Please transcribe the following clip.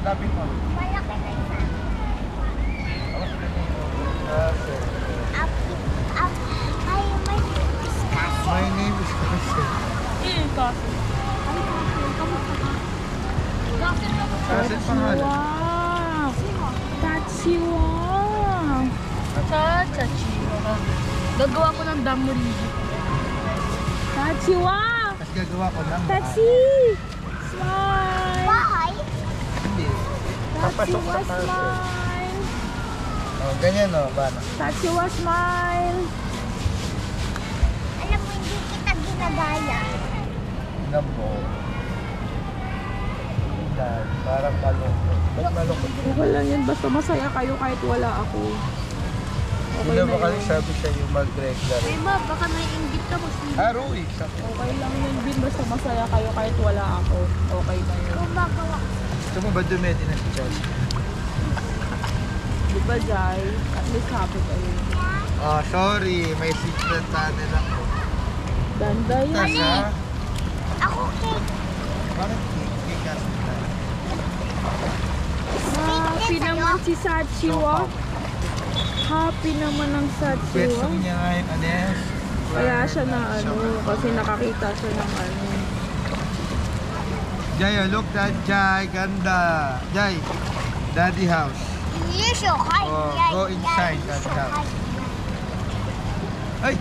Lapit mo. Malaki na isa. My name is Cassie. Cassie pangalan. Wow! Tachiwa! Tachiwa. Gagawa ko ng damuri. Tachiwa! Tapos gagawa ko ng Tachi! Smile! Bahay? Hindi. Papasok Tachiwa sa parcel. smile! Oh, ganyan o, paano? Tachiwa smile! Alam mo, hindi kita ginagaya. Tingnan mo. Tingnan, parang malungkot. Ba't malungkot? Okay lang yan, basta masaya kayo kahit wala ako. Okay Hindi na ba kasi yun. sabi sa'yo mag-regular? Ay ma, baka may inggit ka mo. Ruy, sakto. Okay lang yun, Bin, basta masaya kayo kahit wala ako. Okay na yun. Gumagawa. Gusto mo ba dumedi na si Chelsea? Di ba, Jai? At least happy kayo. Oh, sorry. May secret tunnel ako. Ganda yun. Tas ha? Ako cake. Bakit cake ka? Happy naman si Sachiwa. Happy naman ang Pwesto Sachiwa. niya ngayon, Anes. Kaya siya na ano, kasi nakakita siya ng ano. Jai, oh, look that Jai. Ganda. Jai, daddy house. Yes, okay. Oh, go inside that house. Ay!